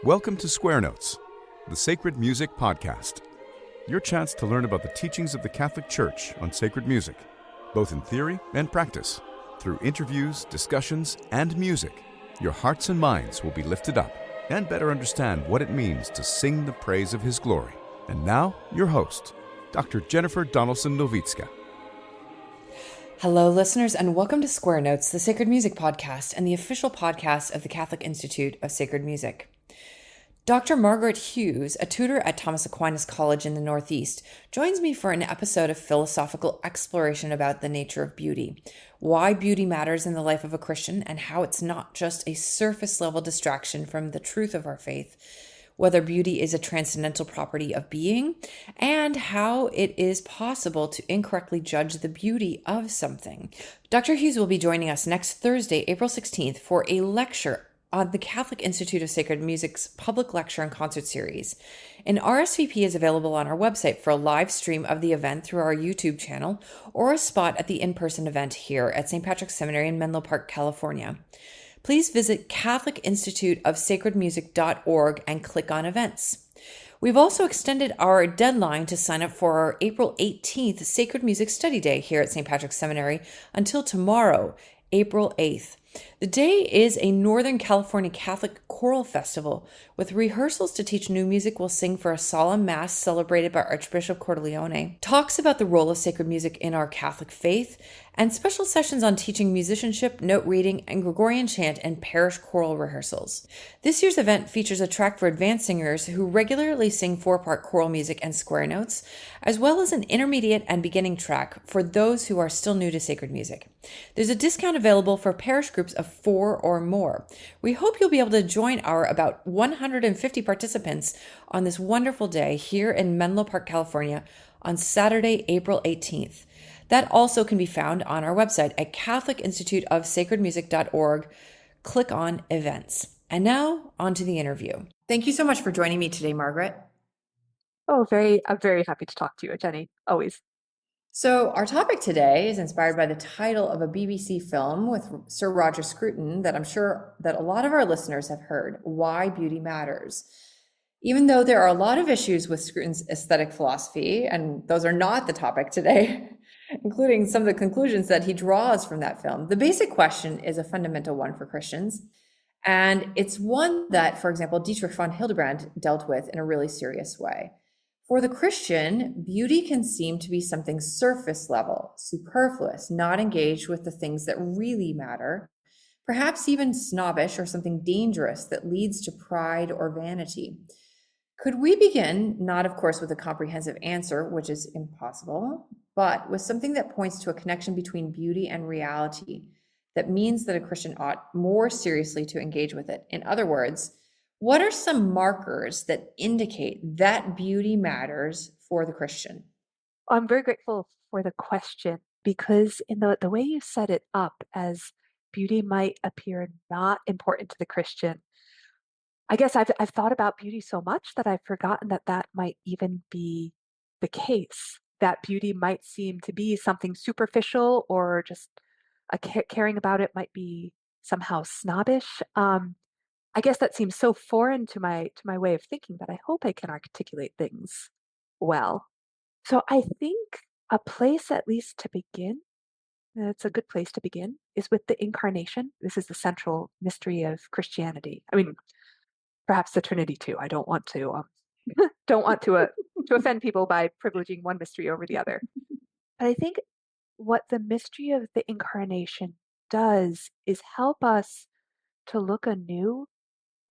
Welcome to Square Notes, the Sacred Music Podcast. Your chance to learn about the teachings of the Catholic Church on sacred music, both in theory and practice. Through interviews, discussions, and music, your hearts and minds will be lifted up and better understand what it means to sing the praise of His glory. And now, your host, Dr. Jennifer Donaldson-Nowicka. Hello, listeners, and welcome to Square Notes, the Sacred Music Podcast, and the official podcast of the Catholic Institute of Sacred Music. Dr. Margaret Hughes, a tutor at Thomas Aquinas College in the Northeast, joins me for an episode of philosophical exploration about the nature of beauty, why beauty matters in the life of a Christian, and how it's not just a surface-level distraction from the truth of our faith, whether beauty is a transcendental property of being, and how it is possible to incorrectly judge the beauty of something. Dr. Hughes will be joining us next Thursday, April 16th, for a lecture on the Catholic Institute of Sacred Music's public lecture and concert series. An RSVP is available on our website for a live stream of the event through our YouTube channel or a spot at the in-person event here at St. Patrick's Seminary in Menlo Park, California. Please visit catholicinstituteofsacredmusic.org and click on events. We've also extended our deadline to sign up for our April 18th Sacred Music Study Day here at St. Patrick's Seminary until tomorrow, April 8th. The day is a Northern California Catholic choral festival with rehearsals to teach new music. We'll sing for a solemn mass celebrated by Archbishop Cordileone, talks about the role of sacred music in our Catholic faith, and special sessions on teaching musicianship, note reading, and Gregorian chant and parish choral rehearsals. This year's event features a track for advanced singers who regularly sing four-part choral music and square notes, as well as an intermediate and beginning track for those who are still new to sacred music. There's a discount available for parish groups of 4 or more. We hope you'll be able to join our about 150 participants on this wonderful day here in Menlo Park, California on Saturday, April 18th. That also can be found on our website at catholicinstituteofsacredmusic.org. Click on events. And now on to the interview. Thank you so much for joining me today, Margaret. I'm very happy to talk to you, Jenny, always. So our topic today is inspired by the title of a BBC film with Sir Roger Scruton that I'm sure that a lot of our listeners have heard, Why Beauty Matters. Even though there are a lot of issues with Scruton's aesthetic philosophy, and those are not the topic today, including some of the conclusions that he draws from that film, the basic question is a fundamental one for Christians. And it's one that, for example, Dietrich von Hildebrand dealt with in a really serious way. For the Christian, beauty can seem to be something surface level, superfluous, not engaged with the things that really matter, perhaps even snobbish or something dangerous that leads to pride or vanity. Could we begin, not of course with a comprehensive answer, which is impossible, but with something that points to a connection between beauty and reality that means that a Christian ought more seriously to engage with it? In other words, what are some markers that indicate that beauty matters for the Christian? I'm very grateful for the question because in the way you set it up as beauty might appear not important to the Christian, I guess I've thought about beauty so much that I've forgotten that might even be the case, that beauty might seem to be something superficial or just caring about it might be somehow snobbish. I guess that seems so foreign to my way of thinking, but I hope I can articulate things well. So I think a place at least to begin, it's a good place to begin, is with the Incarnation. This is the central mystery of Christianity. I mean, perhaps the Trinity too. I don't want to to offend people by privileging one mystery over the other. But I think what the mystery of the Incarnation does is help us to look anew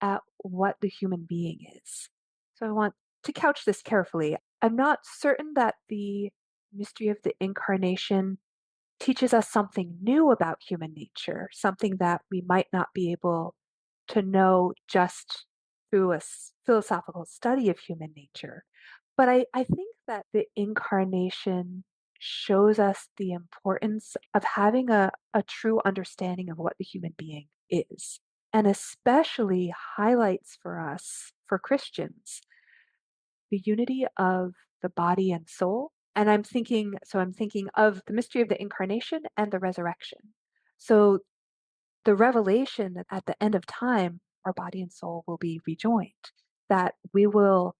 at what the human being is. So I want to couch this carefully. I'm not certain that the mystery of the Incarnation teaches us something new about human nature, something that we might not be able to know just through a philosophical study of human nature. But I think that the Incarnation shows us the importance of having a true understanding of what the human being is, and especially highlights for us, for Christians, the unity of the body and soul. And I'm thinking of the mystery of the Incarnation and the resurrection. So the revelation at the end of time our body and soul will be rejoined, that we will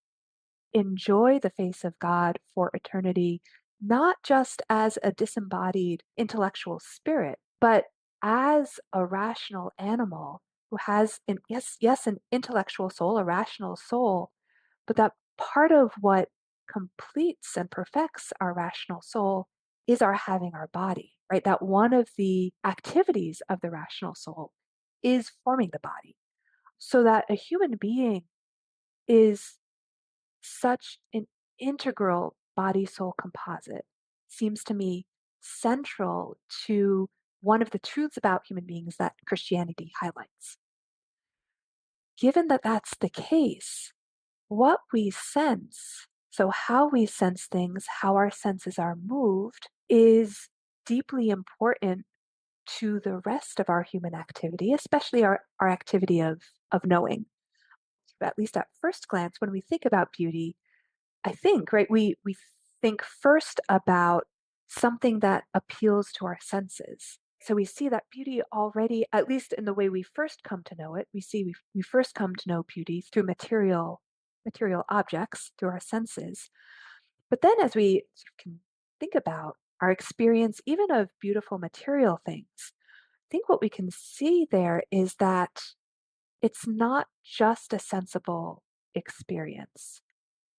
enjoy the face of God for eternity, not just as a disembodied intellectual spirit, but as a rational animal who has an intellectual soul, a rational soul, but that part of what completes and perfects our rational soul is our having our body, right? That one of the activities of the rational soul is forming the body. So that a human being is such an integral body soul composite, seems to me central to one of the truths about human beings that Christianity highlights. Given that that's the case, what we sense, so how we sense things, how our senses are moved, is deeply important to the rest of our human activity, especially our activity of knowing. At least at first glance, when we think about beauty, I think, right, we think first about something that appeals to our senses. So we see that beauty already, at least in the way we first come to know it, we first come to know beauty through material objects, through our senses. But then as we can think about our experience even of beautiful material things, I think what we can see there is that it's not just a sensible experience.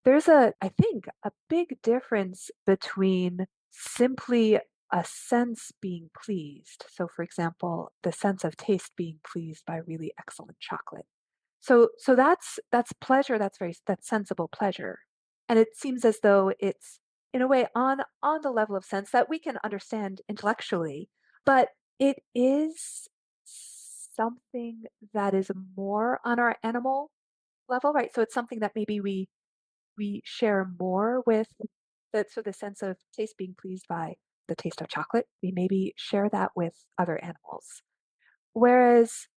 There's I think, a big difference between simply a sense being pleased. So, for example, the sense of taste being pleased by really excellent chocolate. So that's pleasure. That's sensible pleasure, and it seems as though it's in a way on the level of sense that we can understand intellectually, but it is something that is more on our animal level, right? So it's something that maybe we share more with the sense of taste being pleased by the taste of chocolate, we maybe share that with other animals. Whereas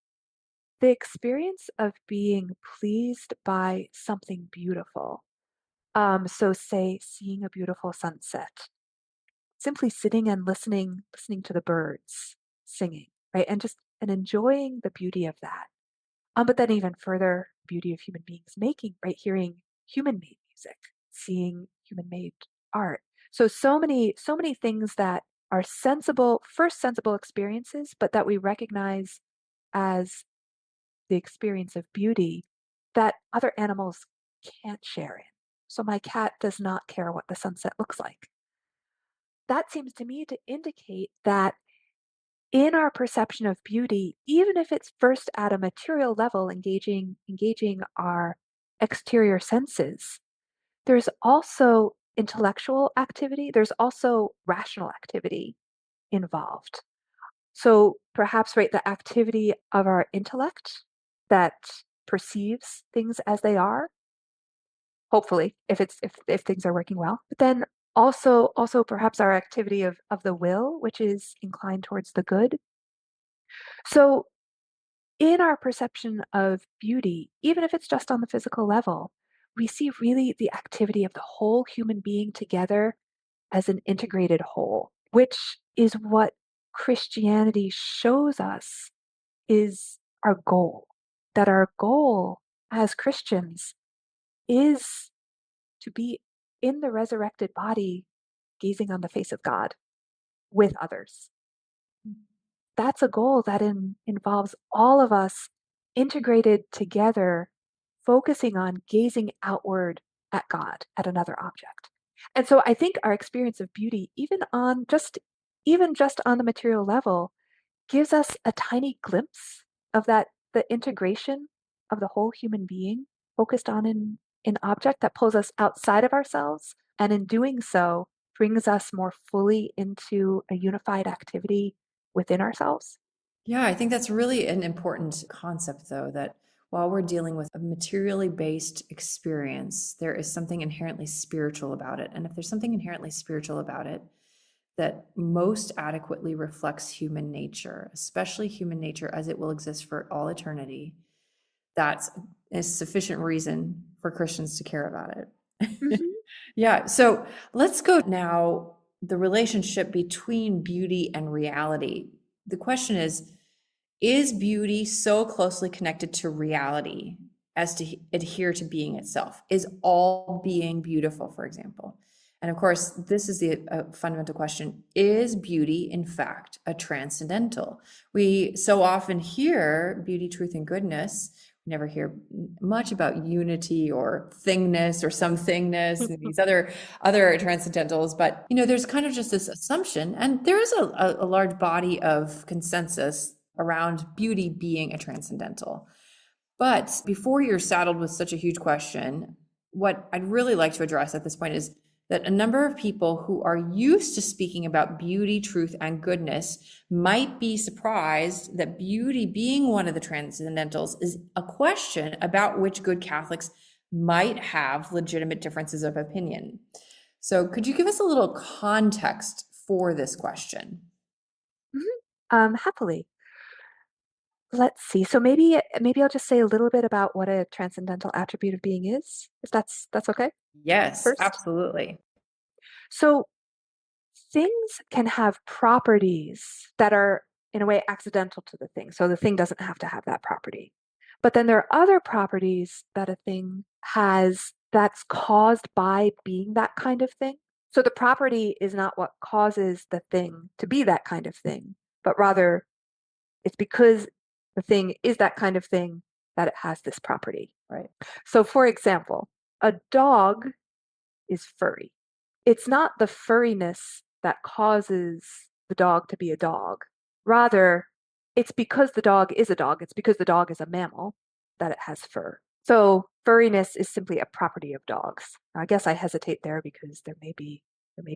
the experience of being pleased by something beautiful, so say seeing a beautiful sunset, simply sitting and listening to the birds singing, right? And enjoying the beauty of that. But then even further, beauty of human beings making, right? Hearing human-made music, seeing human-made art. So many things that are first sensible experiences, but that we recognize as the experience of beauty that other animals can't share in. So my cat does not care what the sunset looks like. That seems to me to indicate that in our perception of beauty, even if it's first at a material level, engaging our exterior senses, there's also intellectual activity, there's also rational activity involved. So perhaps, right, the activity of our intellect that perceives things as they are, hopefully, if things are working well. But then also perhaps our activity of the will, which is inclined towards the good. So in our perception of beauty, even if it's just on the physical level, we see really the activity of the whole human being together as an integrated whole, which is what Christianity shows us is our goal. That our goal as Christians is to be in the resurrected body, gazing on the face of God with others. That's a goal that involves all of us integrated together, focusing on gazing outward at God, at another object. And so I think our experience of beauty, even just on the material level, gives us a tiny glimpse of the integration of the whole human being focused on an object that pulls us outside of ourselves, and in doing so brings us more fully into a unified activity within ourselves. Yeah, I think that's really an important concept, though, that while we're dealing with a materially based experience, there is something inherently spiritual about it. And if there's something inherently spiritual about it that most adequately reflects human nature, especially human nature as it will exist for all eternity, that's a sufficient reason for Christians to care about it. Mhm. Yeah, so let's go now, the relationship between beauty and reality. The question is, Is beauty so closely connected to reality as to adhere to being itself? Is all being beautiful, for example? And of course, this is the fundamental question. Is beauty, in fact, a transcendental? We so often hear beauty, truth, and goodness. We never hear much about unity or thingness or somethingness and these other transcendentals. But, there's kind of just this assumption, and there is a large body of consensus around beauty being a transcendental. But before you're saddled with such a huge question, what I'd really like to address at this point is that a number of people who are used to speaking about beauty, truth, and goodness might be surprised that beauty being one of the transcendentals is a question about which good Catholics might have legitimate differences of opinion. So could you give us a little context for this question? Happily. Let's see. So maybe I'll just say a little bit about what a transcendental attribute of being is, if that's okay. Yes, First. absolutely. So things can have properties that are in a way accidental to the thing. So the thing doesn't have to have that property. But then there are other properties that a thing has that's caused by being that kind of thing. So the property is not what causes the thing to be that kind of thing, but rather it's because the thing is that kind of thing that it has this property. Right. So for example, a dog is furry. It's not the furriness that causes the dog to be a dog. Rather, it's because the dog is a dog. It's because the dog is a mammal that it has fur. So furriness is simply a property of dogs. Now, I guess I hesitate there because there may be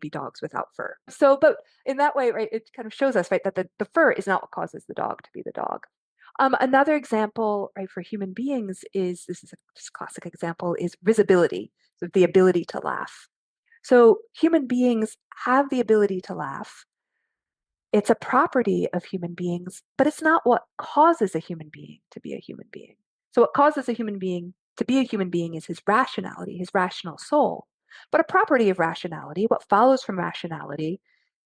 dogs without fur. So, but in that way, right, it kind of shows us, right, that the fur is not what causes the dog to be the dog. Another example, right, for human beings is, this is a classic example, is risibility, so the ability to laugh. So human beings have the ability to laugh. It's a property of human beings, but it's not what causes a human being to be a human being. So what causes a human being to be a human being is his rationality, his rational soul. But a property of rationality, what follows from rationality,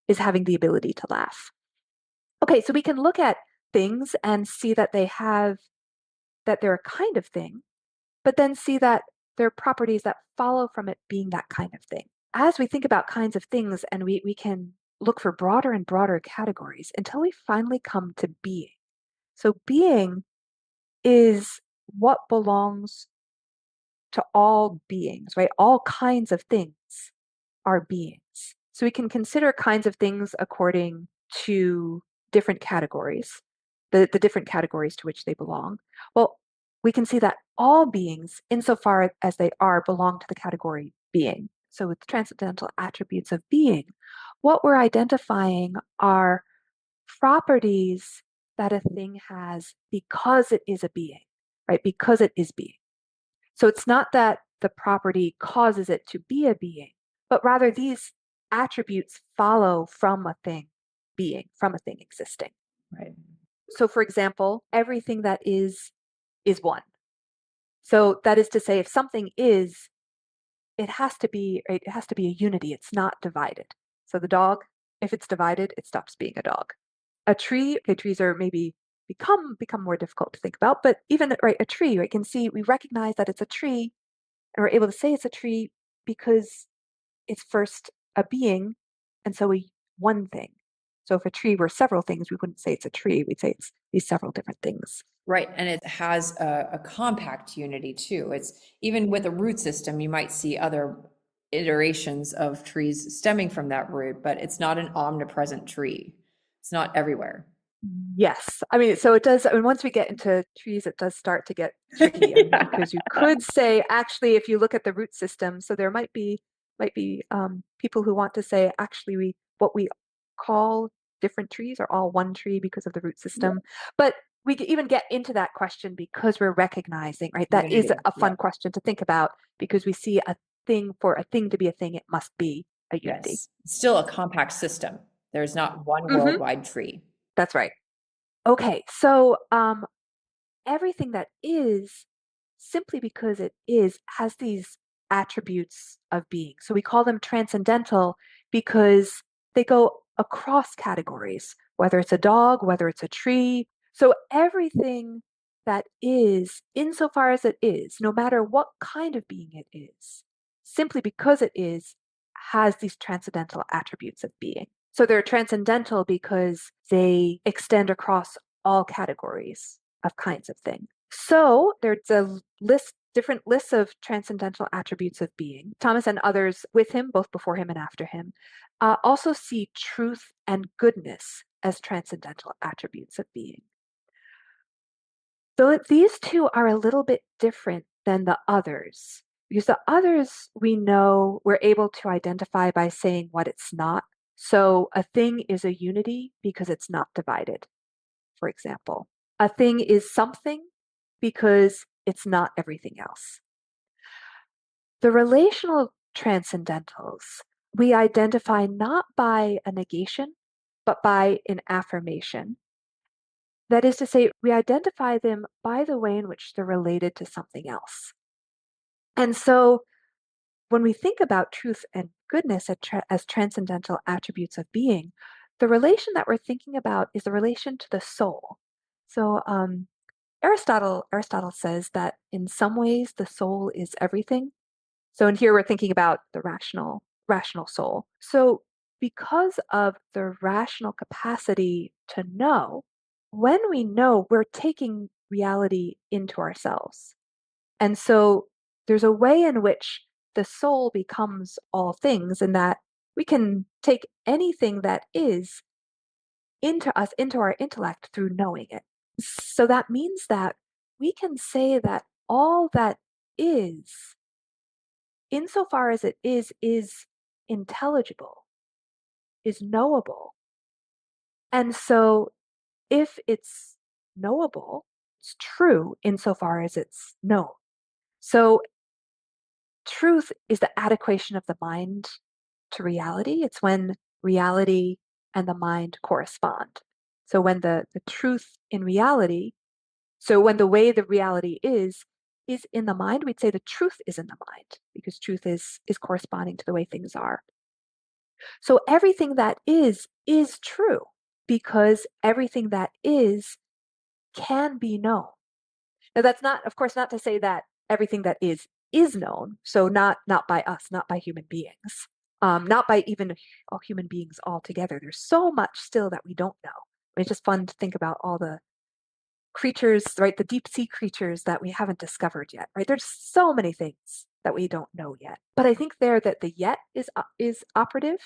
is having the ability to laugh. Okay, so we can look at things and see that they're a kind of thing, but then see that there are properties that follow from it being that kind of thing. As we think about kinds of things, and we can look for broader and broader categories until we finally come to being. So being is what belongs to all beings, right? All kinds of things are beings. So we can consider kinds of things according to different categories, the different categories to which they belong. Well, we can see that all beings, insofar as they are, belong to the category being. So with transcendental attributes of being, what we're identifying are properties that a thing has because it is a being, right? Because it is being. So it's not that the property causes it to be a being, but rather these attributes follow from a thing being, from a thing existing. Right. So for example, everything that is one. So that is to say, if something is, it has to be a unity. It's not divided. So the dog, if it's divided, it stops being a dog. A tree, okay, trees are maybe become more difficult to think about, but even right, a tree, right, we recognize that it's a tree, and we're able to say it's a tree because it's first a being, and so one thing. So if a tree were several things, we wouldn't say it's a tree. We'd say it's these several different things. Right. And it has a compact unity too. It's even with a root system, you might see other iterations of trees stemming from that root, but it's not an omnipresent tree. It's not everywhere. Yes. I mean, so it does. I mean, once we get into trees, it does start to get tricky. I mean, because you could say, actually, if you look at the root system, so there might be people who want to say, actually, what we call different trees are all one tree because of the root system. Yeah. But we can even get into that question because we're recognizing, right? That unity. Is a fun question to think about because we see a thing, for a thing to be a thing, it must be a unity. Yes. It's still a compact system. There's not one worldwide tree. That's right. Okay, so everything that is, simply because it is, has these attributes of being. So we call them transcendental because they go across categories, whether it's a dog, whether it's a tree, So everything that is, insofar as it is, no matter what kind of being it is, simply because it is, has these transcendental attributes of being. So they're transcendental because they extend across all categories of kinds of thing. So there's a list, different lists of transcendental attributes of being. Thomas and others with him, both before him and after him, also see truth and goodness as transcendental attributes of being. Though these two are a little bit different than the others, because the others we know we're able to identify by saying what it's not. So a thing is a unity because it's not divided, for example. A thing is something because it's not everything else. The relational transcendentals we identify not by a negation, but by an affirmation. That is to say, we identify them by the way in which they're related to something else. And so when we think about truth and goodness as transcendental attributes of being, the relation that we're thinking about is the relation to the soul. So Aristotle says that in some ways the soul is everything. So in here we're thinking about the rational soul. So because of the rational capacity to know, when we know, we're taking reality into ourselves. And so there's a way in which the soul becomes all things, and that we can take anything that is into us, into our intellect through knowing it. So that means that we can say that all that is, insofar as it is intelligible, is knowable. And so if it's knowable, it's true insofar as it's known. So truth is the adequation of the mind to reality. It's when reality and the mind correspond. So when the truth in reality, so when the way the reality is in the mind, we'd say the truth is in the mind, because truth is corresponding to the way things are. So everything that is true, because everything that is can be known. Now that's not, of course, not to say that everything that is known. So not by us, not by human beings, not by even all human beings altogether. There's so much still that we don't know. It's just fun to think about all the creatures, right? The deep sea creatures that we haven't discovered yet, right? There's so many things that we don't know yet. But I think there that the yet is operative.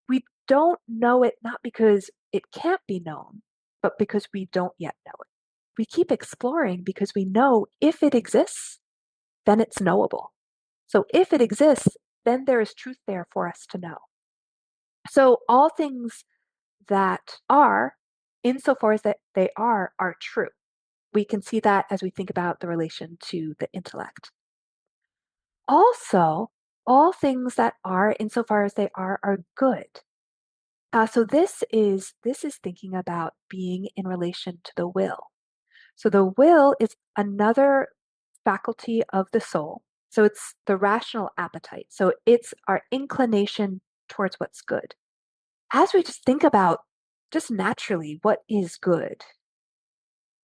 We don't know it not because it can't be known, but because we don't yet know it. We keep exploring because we know if it exists, then it's knowable. So if it exists, then there is truth there for us to know. So all things that are, insofar as that they are true. We can see that as we think about the relation to the intellect. Also, all things that are, insofar as they are good. So this is thinking about being in relation to the will. So the will is another faculty of the soul. So it's the rational appetite. So it's our inclination towards what's good. As we just think about just naturally what is good,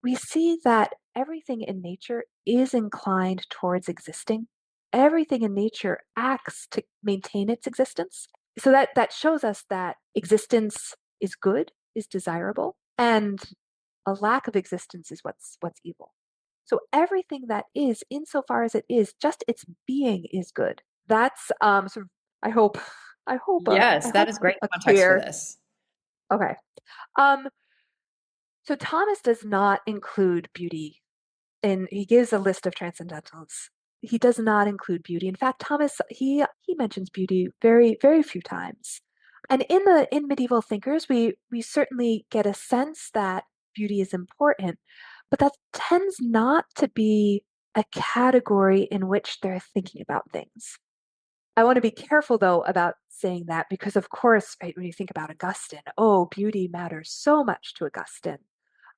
we see that everything in nature is inclined towards existing. Everything in nature acts to maintain its existence. So that shows us that existence is good, is desirable, and a lack of existence is what's evil. So everything that is, insofar as it is, just its being is good. That's sort of, I hope Yes, that is great a context for clear. this. Okay. So Thomas does not include beauty, and he gives a list of transcendentals. He does not include beauty. In fact, Thomas he mentions beauty very, very few times. And in medieval thinkers, we certainly get a sense that beauty is important, but that tends not to be a category in which they're thinking about things. I want to be careful though about saying that because of course, right, when you think about Augustine, oh, beauty matters so much to Augustine.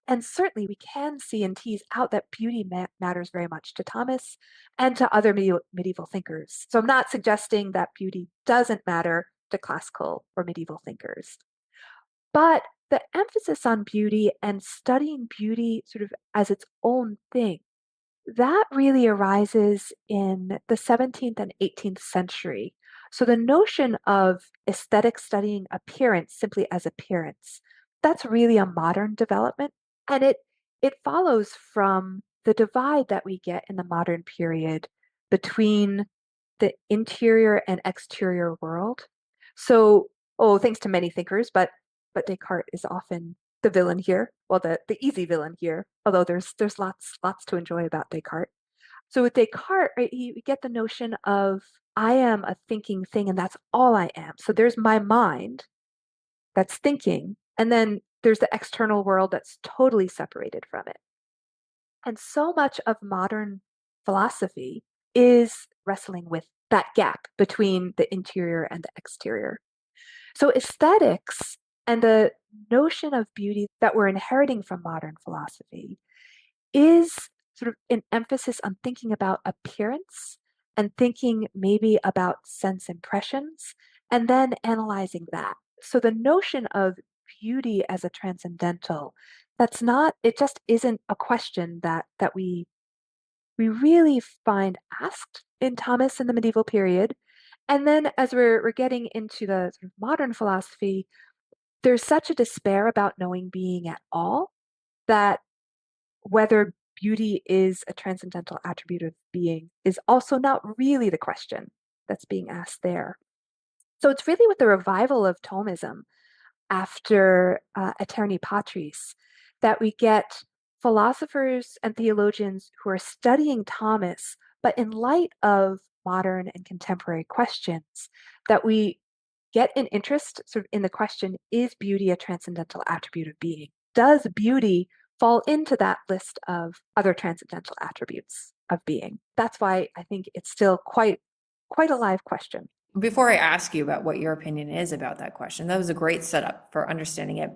And certainly we can see and tease out that beauty matters very much to Thomas and to other medieval thinkers. So I'm not suggesting that beauty doesn't matter to classical or medieval thinkers. But the emphasis on beauty and studying beauty sort of as its own thing, that really arises in the 17th and 18th century. So the notion of aesthetic studying appearance simply as appearance, that's really a modern development. And it follows from the divide that we get in the modern period between the interior and exterior world. So, thanks to many thinkers, but Descartes is often the villain here. Well, the easy villain here, although there's lots to enjoy about Descartes. So with Descartes, right, we get the notion of I am a thinking thing and that's all I am. So there's my mind that's thinking, and then there's the external world that's totally separated from it. And so much of modern philosophy is wrestling with that gap between the interior and the exterior. So aesthetics and the notion of beauty that we're inheriting from modern philosophy is sort of an emphasis on thinking about appearance and thinking maybe about sense impressions and then analyzing that. So the notion of beauty as a transcendental, it just isn't a question that we really find asked in Thomas in the medieval period. And then as we're getting into the sort of modern philosophy, there's such a despair about knowing being at all that whether beauty is a transcendental attribute of being is also not really the question that's being asked there. So it's really with the revival of Thomism after Aeterni Patris that we get philosophers and theologians who are studying Thomas, but in light of modern and contemporary questions, that we get an interest sort of in the question, is beauty a transcendental attribute of being? Does beauty fall into that list of other transcendental attributes of being? That's why I think it's still quite a live question. Before I ask you about what your opinion is about that question, that was a great setup for understanding it.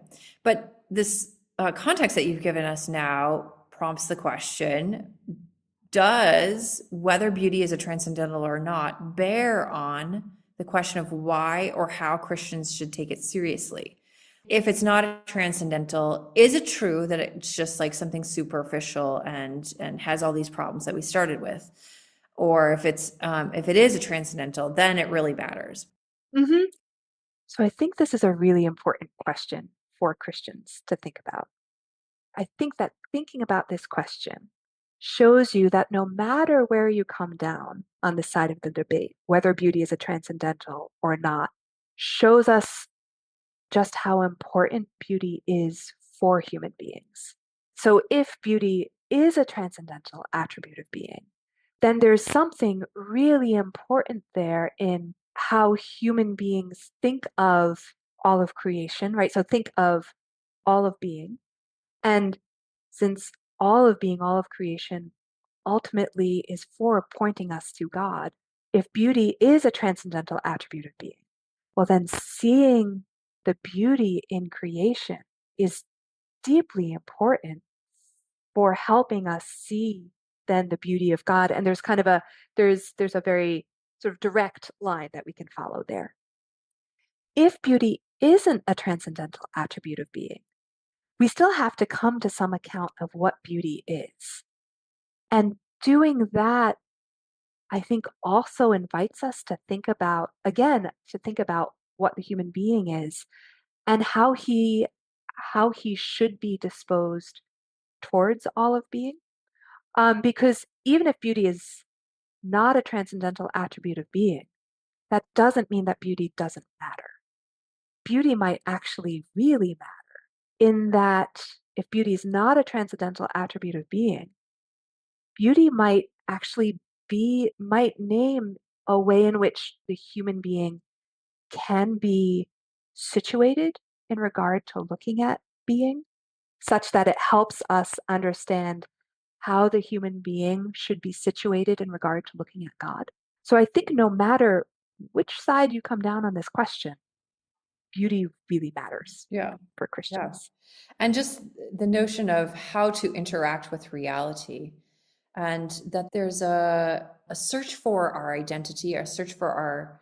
But this context that you've given us now prompts the question, does whether beauty is a transcendental or not bear on the question of why or how Christians should take it seriously? If it's not a transcendental, is it true that it's just like something superficial and has all these problems that we started with? Or if it is a transcendental, then it really matters. Mm-hmm. So I think this is a really important question for Christians to think about. I think that thinking about this question shows you that no matter where you come down on the side of the debate, whether beauty is a transcendental or not, shows us just how important beauty is for human beings. So if beauty is a transcendental attribute of being, then there's something really important there in how human beings think of all of creation, right? So think of all of being. And since all of being, all of creation, ultimately is for pointing us to God, if beauty is a transcendental attribute of being, well, then seeing the beauty in creation is deeply important for helping us see then the beauty of God. And there's kind of there's a very sort of direct line that we can follow there. If beauty isn't a transcendental attribute of being, we still have to come to some account of what beauty is. And doing that, I think, also invites us to think about, again, what the human being is and how he should be disposed towards all of being. Because even if beauty is not a transcendental attribute of being, that doesn't mean that beauty doesn't matter. Beauty might actually really matter in that if beauty is not a transcendental attribute of being, beauty might actually might name a way in which the human being can be situated in regard to looking at being, such that it helps us understand how the human being should be situated in regard to looking at God. So I think no matter which side you come down on this question, beauty really matters for Christians. Yeah. And just the notion of how to interact with reality, and that there's a search for our identity, a search for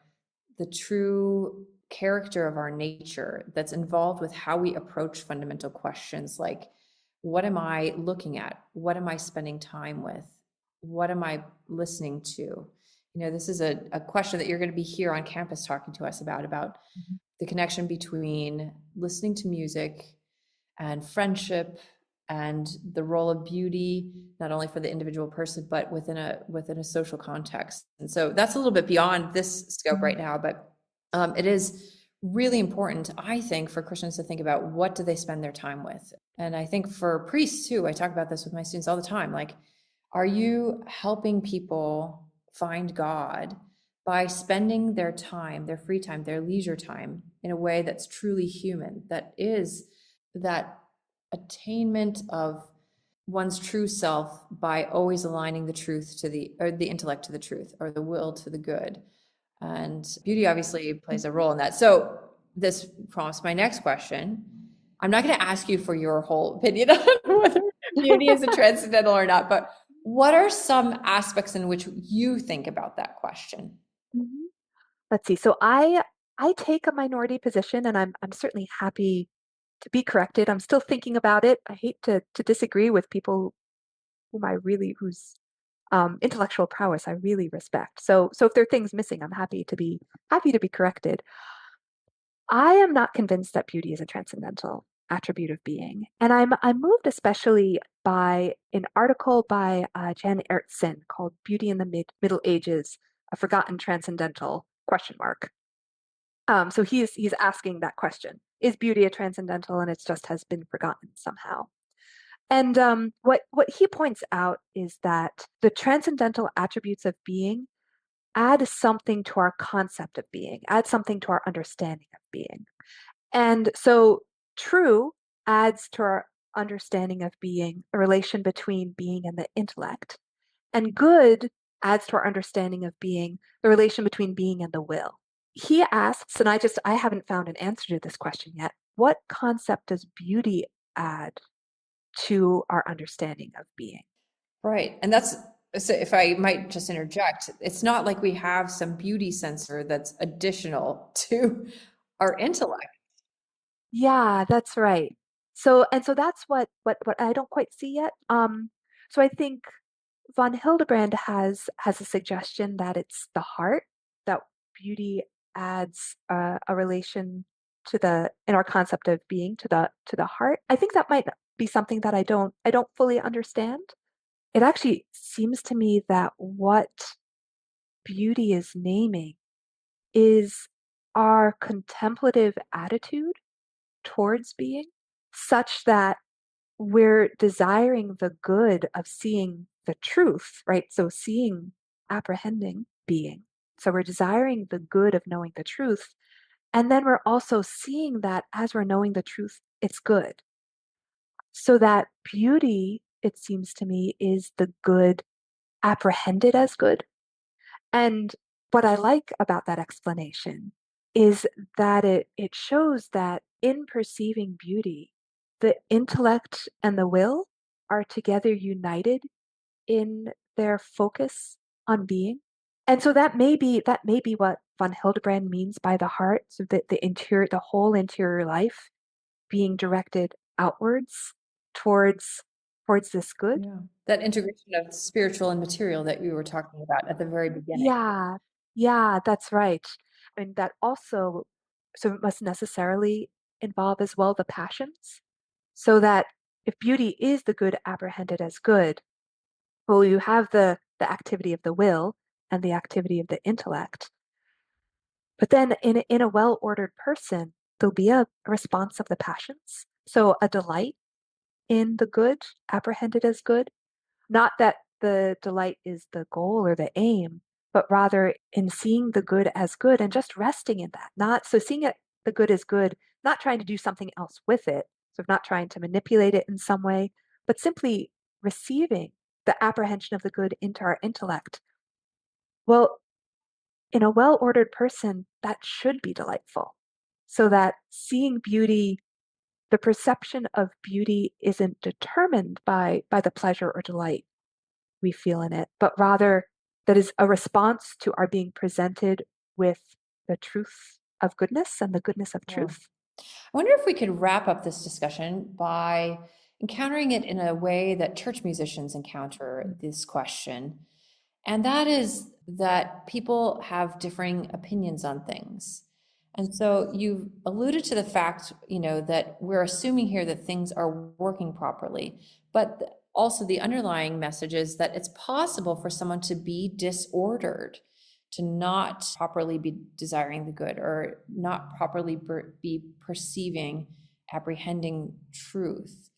the true character of our nature that's involved with how we approach fundamental questions like, what am I looking at? What am I spending time with? What am I listening to? This is a question that you're going to be here on campus talking to us about the connection between listening to music and friendship and the role of beauty, not only for the individual person, but within a social context. And so that's a little bit beyond this scope right now, but it is really important, I think, for Christians to think about what do they spend their time with. And I think for priests too, I talk about this with my students all the time, like, are you helping people find God by spending their time, their free time, their leisure time in a way that's truly human, that is that attainment of one's true self by always aligning the truth to the intellect to the truth, or the will to the good. And beauty obviously plays a role in that. So this prompts my next question. I'm not going to ask you for your whole opinion on whether beauty is a transcendental or not, but what are some aspects in which you think about that question? Mhm. Let's see. So I take a minority position, and I'm certainly happy to be corrected. I'm still thinking about it. I hate to disagree with people whose intellectual prowess I really respect. So if there are things missing, I'm happy to be corrected. I am not convinced that beauty is a transcendental attribute of being, and I'm moved especially by an article by Jan Ertzen called "Beauty in the Middle Ages: A Forgotten Transcendental?" question mark. So he's asking that question: is beauty a transcendental, and it just has been forgotten somehow? And what he points out is that the transcendental attributes of being add something to our concept of being, add something to our understanding of being. And so true adds to our understanding of being a relation between being and the intellect. And good adds to our understanding of being the relation between being and the will. He asks, and I haven't found an answer to this question yet, what concept does beauty add to our understanding of being? Right. And that's, so if I might just interject, it's not like we have some beauty sensor that's additional to our intellect. Yeah, that's right. So that's what I don't quite see yet. So I think von Hildebrand has a suggestion that it's the heart, that beauty adds a relation to the in our concept of being to the heart. I think that might be something that I don't fully understand. It actually seems to me that what beauty is naming is our contemplative attitude towards being, such that we're desiring the good of seeing the truth, right? So seeing, apprehending being. So we're desiring the good of knowing the truth. And then we're also seeing that as we're knowing the truth, it's good. So that beauty, it seems to me, is the good apprehended as good. And what I like about that explanation is that it shows that in perceiving beauty, the intellect and the will are together united in their focus on being. And so that may be what von Hildebrand means by the heart, so that the whole interior life being directed outwards towards this good. Yeah. That integration of spiritual and material that we were talking about at the very beginning. Yeah, yeah, that's right. And that also, so it must necessarily involve as well the passions. So that if beauty is the good apprehended as good, well, you have the activity of the will and the activity of the intellect. But then in a well-ordered person, there'll be a response of the passions. So a delight in the good, apprehended as good. Not that the delight is the goal or the aim, but rather in seeing the good as good and just resting in that. Not so seeing it the good as good, not trying to do something else with it, so not trying to manipulate it in some way, but simply receiving the apprehension of the good into our intellect. Well, in a well-ordered person, that should be delightful. So that seeing beauty, the perception of beauty isn't determined by the pleasure or delight we feel in it, but rather that is a response to our being presented with the truth of goodness and the goodness of truth. I wonder if we could wrap up this discussion by encountering it in a way that church musicians encounter this question. And that is that people have differing opinions on things. And so you've alluded to the fact, that we're assuming here that things are working properly, but also the underlying message is that it's possible for someone to be disordered, to not properly be desiring the good, or not properly be perceiving, apprehending truth.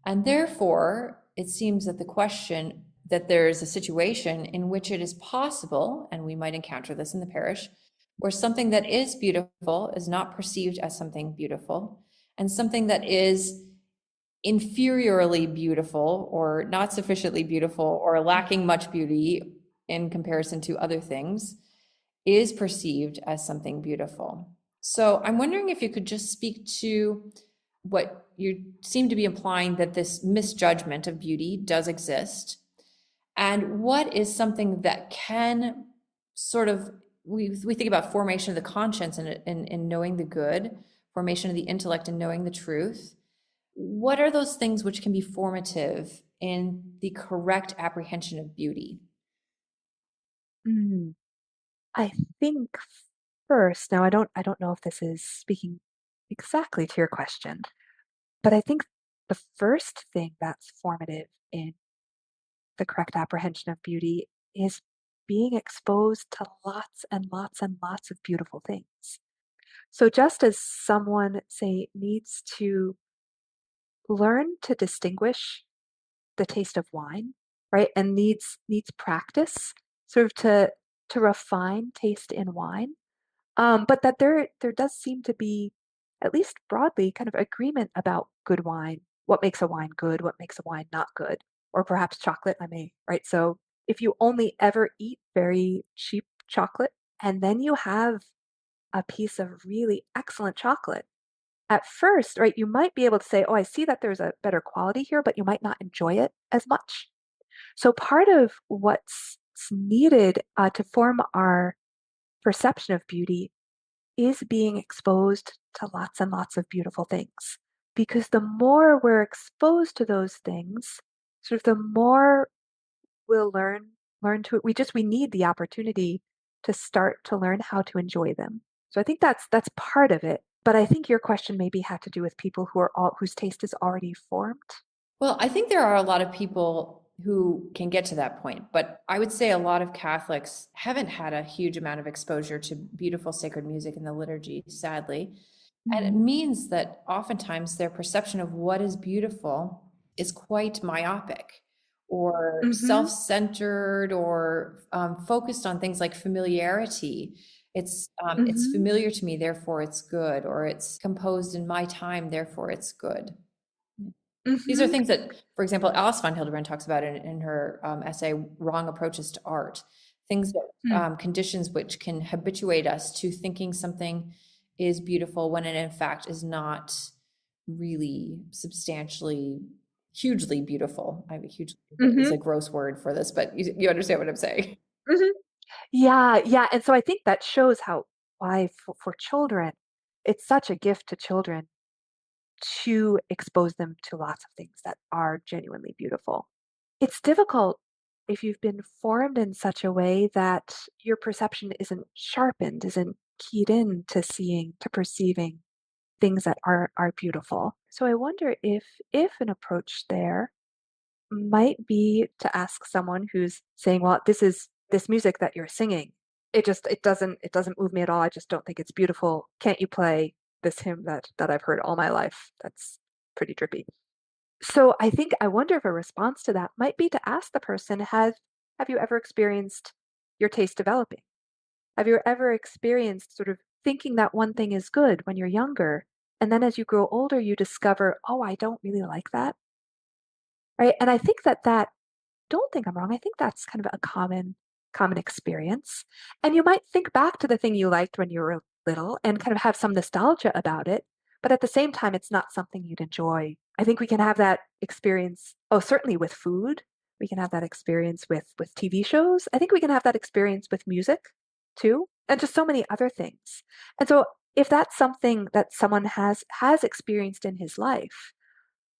And therefore, it seems that the question that there is a situation in which it is possible, and we might encounter this in the parish, where something that is beautiful is not perceived as something beautiful, and something that is inferiorly beautiful or not sufficiently beautiful or lacking much beauty in comparison to other things is perceived as something beautiful. So I'm wondering if you could just speak to what you seem to be implying, that this misjudgment of beauty does exist, and what is something that can sort of, we think about formation of the conscience and knowing the good, formation of the intellect and knowing the truth. What are those things which can be formative in the correct apprehension of beauty? I think first, now I don't know if this is speaking exactly to your question, but I think the first thing that's formative in the correct apprehension of beauty is being exposed to lots and lots and lots of beautiful things. So just as someone, say, needs to learn to distinguish the taste of wine, right, and needs practice sort of to refine taste in wine, but that there does seem to be, at least broadly, kind of agreement about good wine, what makes a wine good, what makes a wine not good, or perhaps chocolate, right? So if you only ever eat very cheap chocolate and then you have a piece of really excellent chocolate, at first, right, you might be able to say, oh, I see that there's a better quality here, but you might not enjoy it as much. So part of what's needed to form our perception of beauty is being exposed to lots and lots of beautiful things. Because the more we're exposed to those things, sort of the more we'll learn to, we need the opportunity to start to learn how to enjoy them. So I think that's part of it. But I think your question maybe had to do with people whose taste is already formed. Well, I think there are a lot of people who can get to that point, but I would say a lot of Catholics haven't had a huge amount of exposure to beautiful sacred music in the liturgy, sadly. And it means that oftentimes their perception of what is beautiful is quite myopic or self-centered or focused on things like familiarity. It's familiar to me, therefore it's good, or it's composed in my time, therefore it's good. These are things that, for example, Alice von Hildebrand talks about in her essay, Wrong Approaches to Art. Things that conditions which can habituate us to thinking something is beautiful when it in fact is not really substantially, hugely beautiful. I mean, hugely is a gross word for this, but you understand what I'm saying. Yeah. And so I think that shows why for children, it's such a gift to children to expose them to lots of things that are genuinely beautiful. It's difficult if you've been formed in such a way that your perception isn't sharpened, isn't keyed in to seeing, to perceiving things that are beautiful. So I wonder if an approach there might be to ask someone who's saying, well, this music that you're singing, it doesn't move me at all. I just don't think it's beautiful. Can't you play this hymn that I've heard all my life? That's pretty trippy. So I wonder if a response to that might be to ask the person, have you ever experienced your taste developing? Have you ever experienced sort of thinking that one thing is good when you're younger, and then as you grow older, you discover, oh, I don't really like that, right? And I think don't think I'm wrong. I think that's kind of a common experience. And you might think back to the thing you liked when you were little and kind of have some nostalgia about it, but at the same time, it's not something you'd enjoy. I think we can have that experience, certainly with food. We can have that experience with TV shows. I think we can have that experience with music too. and just so many other things. And so if that's something that someone has experienced in his life,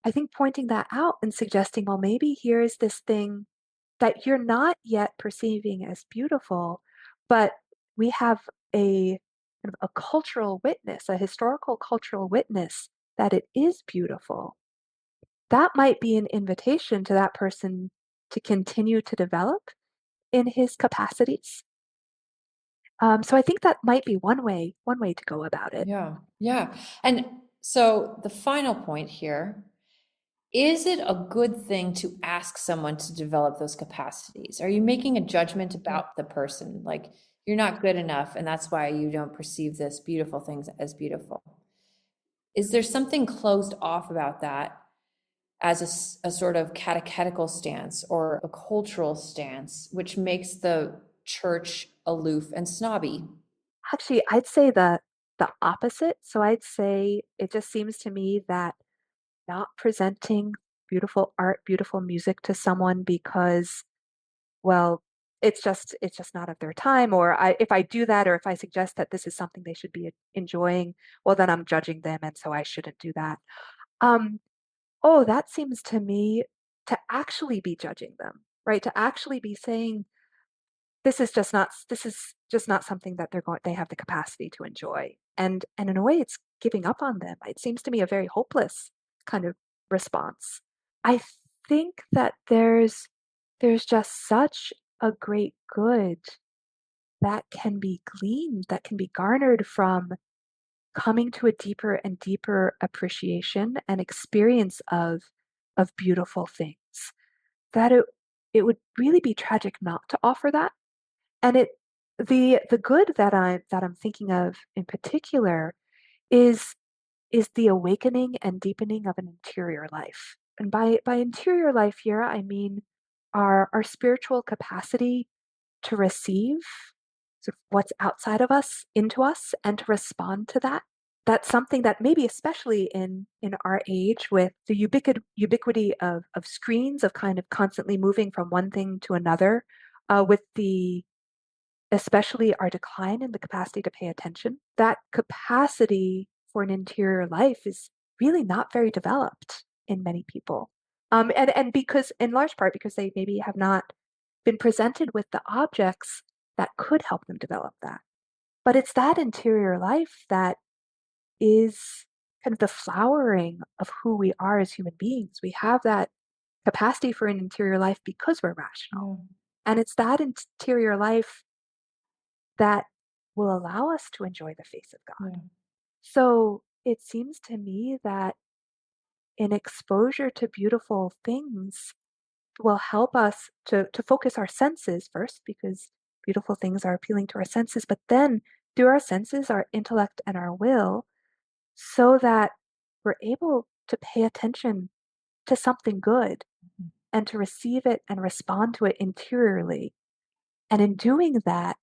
I think pointing that out and suggesting, well, maybe here is this thing that you're not yet perceiving as beautiful, but we have a kind of a cultural witness, a historical cultural witness that it is beautiful. That might be an invitation to that person to continue to develop in his capacities. So I think that might be one way to go about it. Yeah, yeah. And so the final point here, is it a good thing to ask someone to develop those capacities? Are you making a judgment about the person? Like you're not good enough, and that's why you don't perceive this beautiful things as beautiful. Is there something closed off about that as a sort of catechetical stance or a cultural stance, which makes the church aloof and snobby? Actually, I'd say the opposite. So I'd say it just seems to me that not presenting beautiful art, beautiful music to someone because, well, it's just not of their time, or if I do that, or if I suggest that this is something they should be enjoying, well, then I'm judging them, and so I shouldn't do that. Um, oh, that seems to me to actually be judging them, right? To actually be saying this is just not something that they have the capacity to enjoy. And in a way it's giving up on them. It seems to me a very hopeless kind of response. I think that there's just such a great good that can be gleaned, that can be garnered from coming to a deeper and deeper appreciation and experience of beautiful things, that it would really be tragic not to offer that. And the good that I'm thinking of in particular is the awakening and deepening of an interior life. And by interior life here, I mean our spiritual capacity to receive sort of what's outside of us into us and to respond to that. That's something that maybe especially in our age with the ubiquity of screens, of kind of constantly moving from one thing to another, with the especially our decline in the capacity to pay attention, that capacity for an interior life is really not very developed in many people. And because, in large part, because they maybe have not been presented with the objects that could help them develop that. But it's that interior life that is kind of the flowering of who we are as human beings. We have that capacity for an interior life because we're rational. Yeah. And it's that interior life that will allow us to enjoy the face of God. Yeah. So it seems to me that an exposure to beautiful things will help us to focus our senses first, because beautiful things are appealing to our senses, but then through our senses, our intellect, and our will, so that we're able to pay attention to something good and to receive it and respond to it interiorly. And in doing that,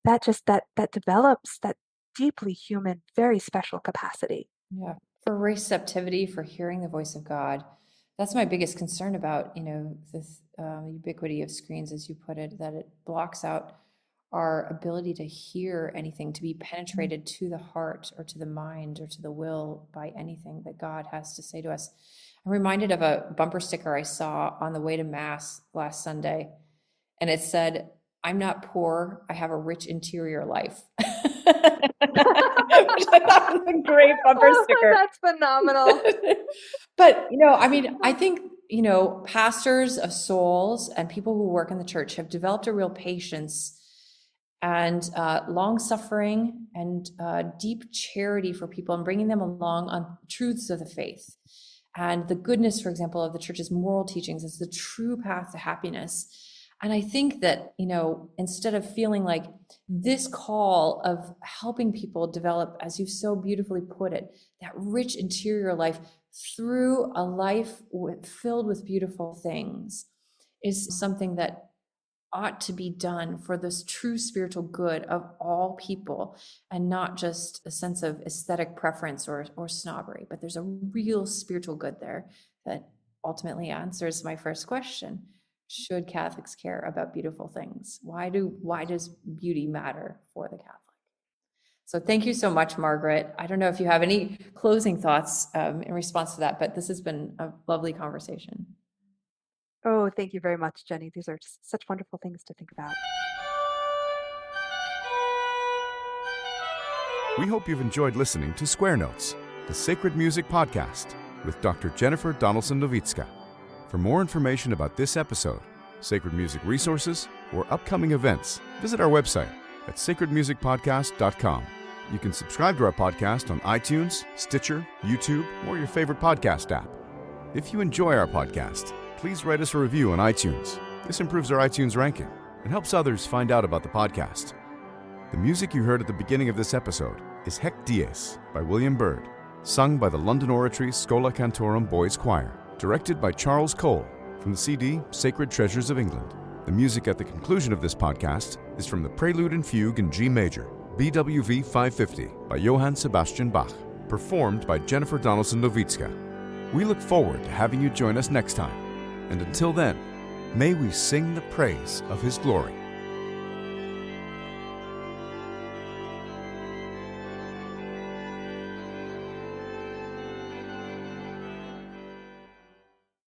that develops that deeply human, very special capacity. Yeah, for receptivity, for hearing the voice of God. That's my biggest concern about, this ubiquity of screens, as you put it, that it blocks out our ability to hear anything, to be penetrated to the heart or to the mind or to the will by anything that God has to say to us. I'm reminded of a bumper sticker I saw on the way to Mass last Sunday, and it said, "I'm not poor, I have a rich interior life." Which I thought was a great bumper sticker. That's phenomenal. But, I mean, I think, pastors of souls and people who work in the church have developed a real patience and long suffering and deep charity for people and bringing them along on truths of the faith. And the goodness, for example, of the church's moral teachings is the true path to happiness. And I think that, instead of feeling like this call of helping people develop, as you've so beautifully put it, that rich interior life through a life filled with beautiful things is something that ought to be done for this true spiritual good of all people, and not just a sense of aesthetic preference or snobbery, but there's a real spiritual good there that ultimately answers my first question. should Catholics care about beautiful things? Why does beauty matter for the Catholic? So thank you so much, Margaret. I don't know if you have any closing thoughts in response to that, but this has been a lovely conversation. Oh, thank you very much, Jenny. These are just such wonderful things to think about. We hope you've enjoyed listening to Square Notes, the Sacred Music Podcast with Dr. Jennifer Donaldson-Nowicka. For more information about this episode, sacred music resources, or upcoming events, visit our website at sacredmusicpodcast.com. You can subscribe to our podcast on iTunes, Stitcher, YouTube, or your favorite podcast app. If you enjoy our podcast, please write us a review on iTunes. This improves our iTunes ranking and helps others find out about the podcast. The music you heard at the beginning of this episode is Hec Dies by William Byrd, sung by the London Oratory Schola Cantorum Boys Choir, directed by Charles Cole from the CD Sacred Treasures of England. The music at the conclusion of this podcast is from the Prelude and Fugue in G Major, BWV 550 by Johann Sebastian Bach, performed by Jennifer Donaldson-Nowicka. We look forward to having you join us next time, and until then, may we sing the praise of His glory.